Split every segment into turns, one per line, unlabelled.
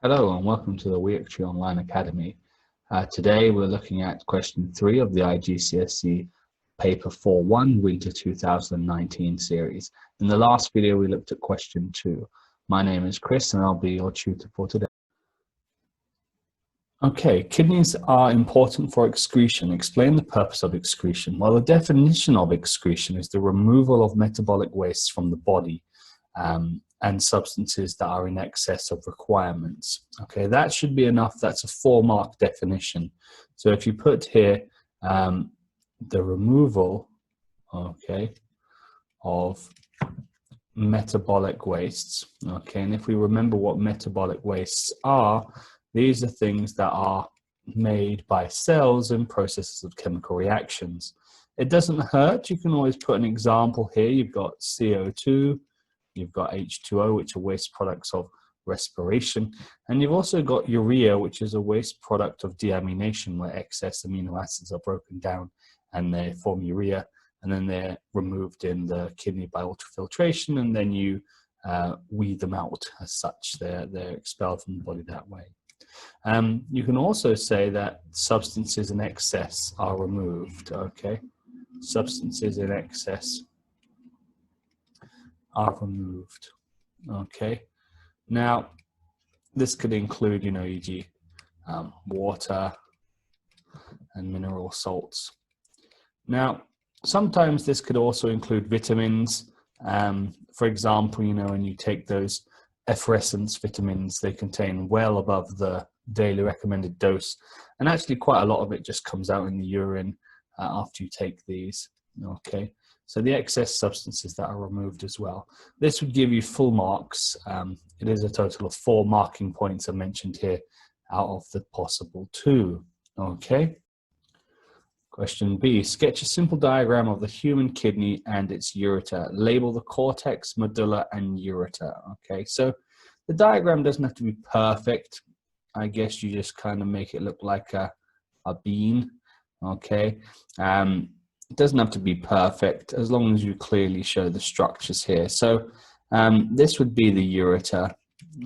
Hello and welcome to the Weektree Online Academy. Today we're looking at question 3 of the IGCSE paper 4.1 Winter 2019 series. In the last video we looked at question 2. My name is Chris and I'll be your tutor for today. Okay, kidneys are important for excretion. Explain the purpose of excretion. Well, the definition of excretion is the removal of metabolic wastes from the body and substances that are in excess of requirements. Okay, that should be enough. That's a 4-mark definition. So if you put here the removal, okay, of metabolic wastes, okay, and if we remember what metabolic wastes are, these are things that are made by cells in processes of chemical reactions. It doesn't hurt. You can always put an example here. You've got CO2, you've got H2O, which are waste products of respiration, and you've also got urea, which is a waste product of deamination, where excess amino acids are broken down and they form urea, and then they're removed in the kidney by ultrafiltration, and then you weed them out as such. They're expelled from the body that way. You can also say that substances in excess are removed, okay? Substances in excess are removed, okay? Now, this could include, e.g. water and mineral salts. Now, sometimes this could also include vitamins. For example, when you take those efflorescence vitamins, they contain well above the daily recommended dose, and actually quite a lot of it just comes out in the urine after you take these, okay? So the excess substances that are removed as well. This would give you full marks. It is a total of 4 marking points I mentioned here out of the possible 2, okay? Question B, sketch a simple diagram of the human kidney and its ureter. Label the cortex, medulla, and ureter. Okay, so the diagram doesn't have to be perfect. I guess you just kind of make it look like a bean. Okay, it doesn't have to be perfect as long as you clearly show the structures here. So this would be the ureter.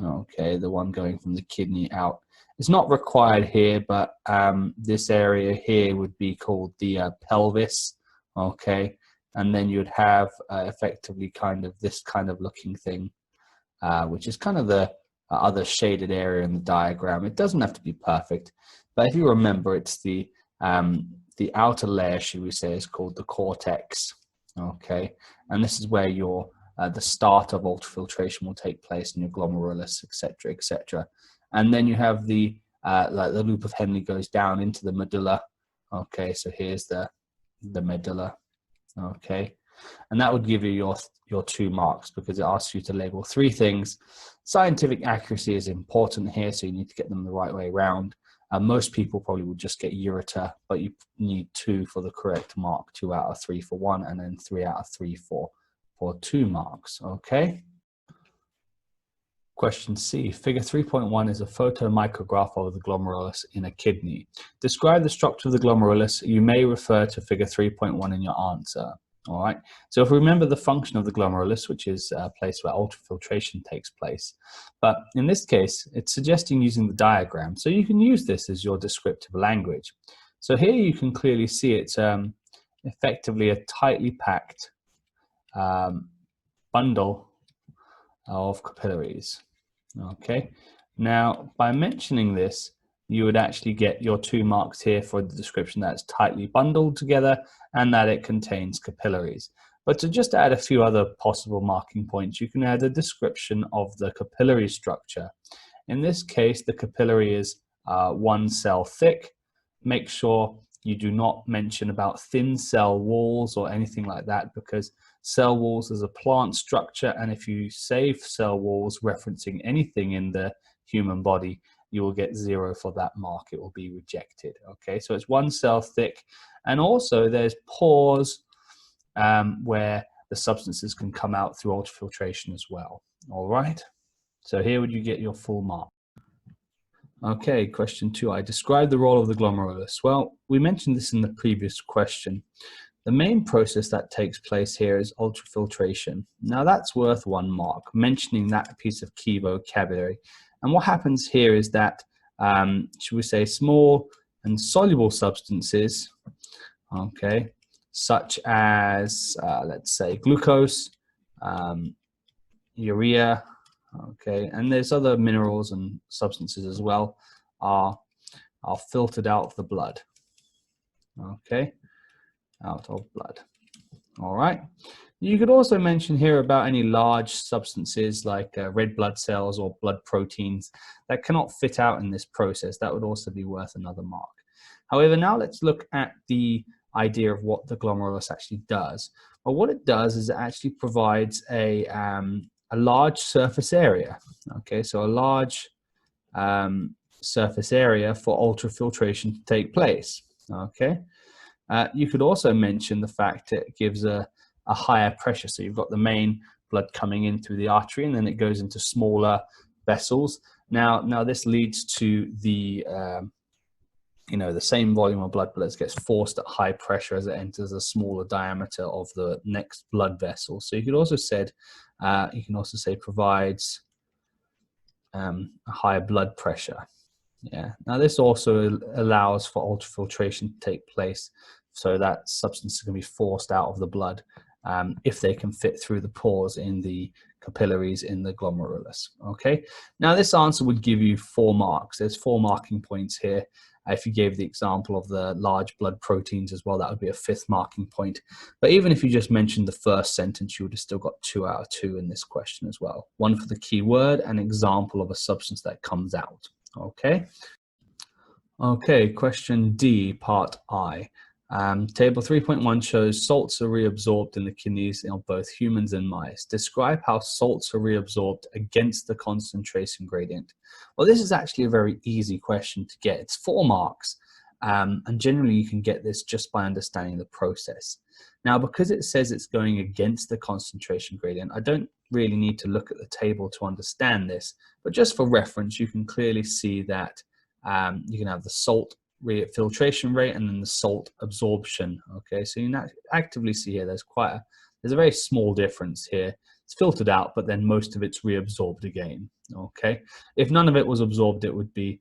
Okay, the one going from the kidney out. It's not required here, but this area here would be called the pelvis, okay? And then you'd have effectively this kind of looking thing, which is kind of the other shaded area in the diagram. It doesn't have to be perfect, but if you remember, it's the outer layer, should we say, is called the cortex, okay? And this is where your the start of ultrafiltration will take place in your glomerulus, etc., etc. And then you have the like the loop of Henle goes down into the medulla. Okay, so here's the medulla. Okay, and that would give you your 2 marks because it asks you to label 3 things. Scientific accuracy is important here, so you need to get them the right way around. Most people probably would just get ureter, but you need 2 for the correct mark. 2 out of 3 for 1, and then 3 out of 3 for 2 marks. Okay. Question C, figure 3.1 is a photomicrograph of the glomerulus in a kidney. Describe the structure of the glomerulus. You may refer to figure 3.1 in your answer. All right. So if we remember the function of the glomerulus, which is a place where ultrafiltration takes place, but in this case, it's suggesting using the diagram. So you can use this as your descriptive language. So here you can clearly see it's effectively a tightly packed bundle of capillaries. Okay, now by mentioning this, you would actually get your 2 marks here for the description that it's tightly bundled together and that it contains capillaries. But to just add a few other possible marking points, you can add a description of the capillary structure. In this case, the capillary is 1 cell thick. Make sure you do not mention about thin cell walls or anything like that, because cell walls is a plant structure, and if you say cell walls referencing anything in the human body, you will get 0 for that mark. It will be rejected. Okay, so it's 1 cell thick, and also there's pores where the substances can come out through ultrafiltration as well. All right, so here would you get your full mark. Okay, question 2. I described the role of the glomerulus. Well, we mentioned this in the previous question. The main process that takes place here is ultrafiltration. Now that's worth 1 mark, mentioning that piece of key vocabulary. And what happens here is that, should we say, small and soluble substances, okay, such as, let's say, glucose, urea, okay, and there's other minerals and substances as well, are filtered out of the blood, okay, out of blood. All right. You could also mention here about any large substances like red blood cells or blood proteins that cannot fit out in this process. That would also be worth another mark. However, now let's look at the idea of what the glomerulus actually does. Well, what it does is it actually provides a large surface area. Okay, so a large surface area for ultrafiltration to take place. Okay. You could also mention the fact it gives a higher pressure. So you've got the main blood coming in through the artery, and then it goes into smaller vessels. Now this leads to the the same volume of blood, but it gets forced at high pressure as it enters a smaller diameter of the next blood vessel. So you could also say provides a higher blood pressure. Yeah. Now this also allows for ultrafiltration to take place, so that substances can be forced out of the blood if they can fit through the pores in the capillaries in the glomerulus. Okay. Now this answer would give you 4 marks. There's 4 marking points here. If you gave the example of the large blood proteins as well, that would be a 5th marking point. But even if you just mentioned the first sentence, you would have still got 2 out of 2 in this question as well. 1 for the key word, an example of a substance that comes out. Okay. Okay, question D, part I. Table 3.1 shows salts are reabsorbed in the kidneys of both humans and mice. Describe how salts are reabsorbed against the concentration gradient. Well, this is actually a very easy question to get. It's 4 marks, and generally you can get this just by understanding the process. Now, because it says it's going against the concentration gradient, I don't really need to look at the table to understand this, but just for reference, you can clearly see that you can have the salt filtration rate and then the salt absorption. Okay, so you actively see here there's a very small difference here. It's filtered out, but then most of it's reabsorbed again. Okay, if none of it was absorbed, it would be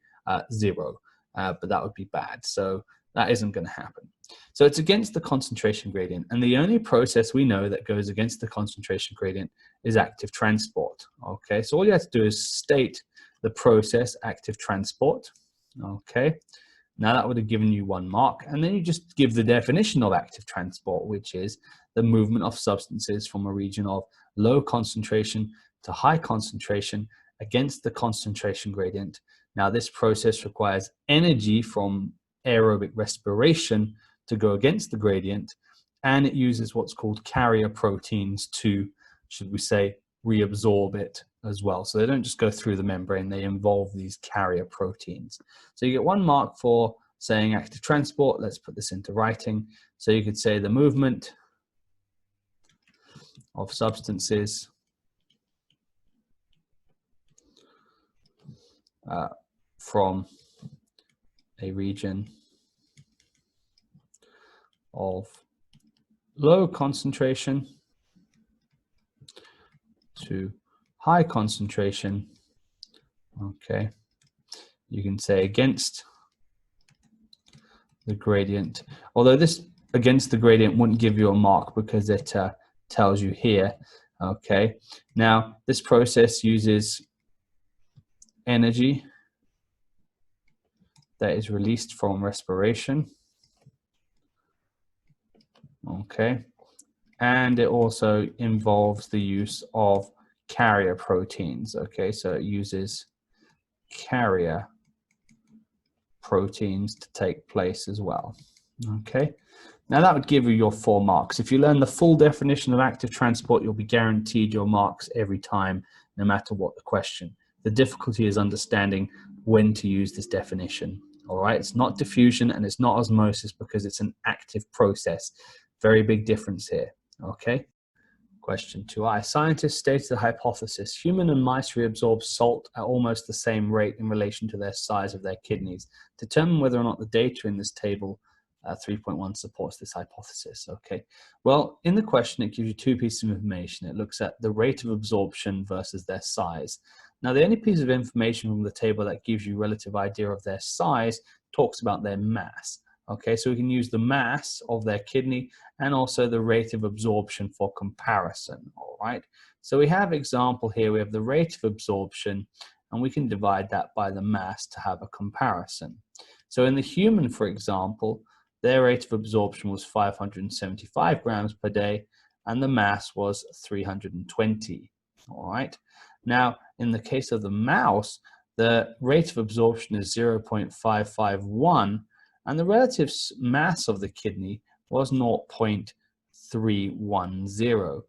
0, but that would be bad. So that isn't going to happen. So it's against the concentration gradient, and the only process we know that goes against the concentration gradient is active transport. Okay, so all you have to do is state the process, active transport. Okay, now that would have given you 1 mark, and then you just give the definition of active transport, which is the movement of substances from a region of low concentration to high concentration against the concentration gradient. Now this process requires energy from aerobic respiration to go against the gradient, and it uses what's called carrier proteins to, should we say, reabsorb it as well. So they don't just go through the membrane, they involve these carrier proteins. So you get 1 mark for saying active transport. Let's put this into writing. So you could say the movement of substances from a region of low concentration to high concentration. Okay, you can say against the gradient, although this against the gradient wouldn't give you a mark because it tells you here. Okay, now this process uses energy that is released from respiration. Okay, and it also involves the use of carrier proteins. Okay, so it uses carrier proteins to take place as well. Okay, now that would give you your 4 marks. If you learn the full definition of active transport, you'll be guaranteed your marks every time, no matter what the question. The difficulty is understanding when to use this definition. All right, it's not diffusion and it's not osmosis because it's an active process. Very big difference here. Okay. Question 2i. Scientists stated the hypothesis: human and mice reabsorb salt at almost the same rate in relation to their size of their kidneys. Determine whether or not the data in this table 3.1 supports this hypothesis. Okay, well, in the question, it gives you two pieces of information. It looks at the rate of absorption versus their size. Now, the only piece of information from the table that gives you a relative idea of their size talks about their mass. Okay, so we can use the mass of their kidney and also the rate of absorption for comparison. All right, so we have example here. We have the rate of absorption, and we can divide that by the mass to have a comparison. So in the human, for example, their rate of absorption was 575 grams per day, and the mass was 320. All right. Now, in the case of the mouse, the rate of absorption is 0.551, and the relative mass of the kidney was 0.310.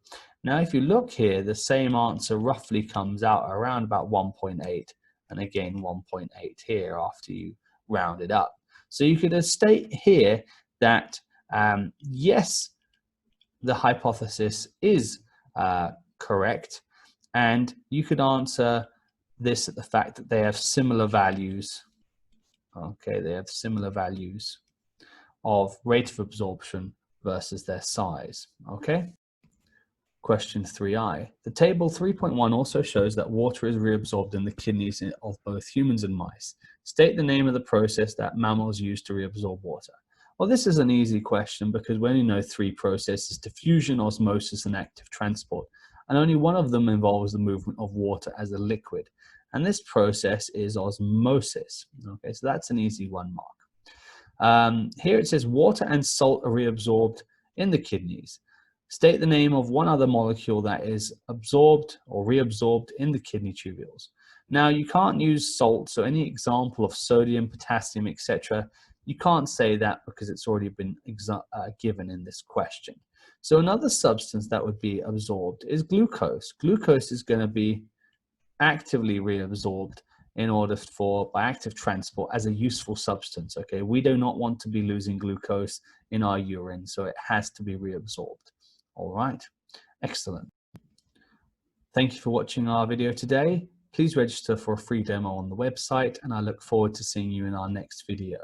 Now, if you look here, the same answer roughly comes out around about 1.8, and again 1.8 here after you round it up. So you could state here that yes, the hypothesis is correct, and you could answer this at the fact that they have similar values. Okay, they have similar values of rate of absorption versus their size. Okay. Question 3i. The table 3.1 also shows that water is reabsorbed in the kidneys of both humans and mice. State the name of the process that mammals use to reabsorb water. Well, this is an easy question because we only know three processes: diffusion, osmosis, and active transport. And only one of them involves the movement of water as a liquid. And this process is osmosis. Okay, so that's an easy one mark. Here it says water and salt are reabsorbed in the kidneys. State the name of one other molecule that is absorbed or reabsorbed in the kidney tubules. Now, you can't use salt, so any example of sodium, potassium, etc., you can't say that because it's already been given in this question. So another substance that would be absorbed is glucose. Glucose is going to be actively reabsorbed in order by active transport as a useful substance. Okay, we do not want to be losing glucose in our urine, so it has to be reabsorbed. All right, excellent. Thank you for watching our video today. Please register for a free demo on the website, and I look forward to seeing you in our next video.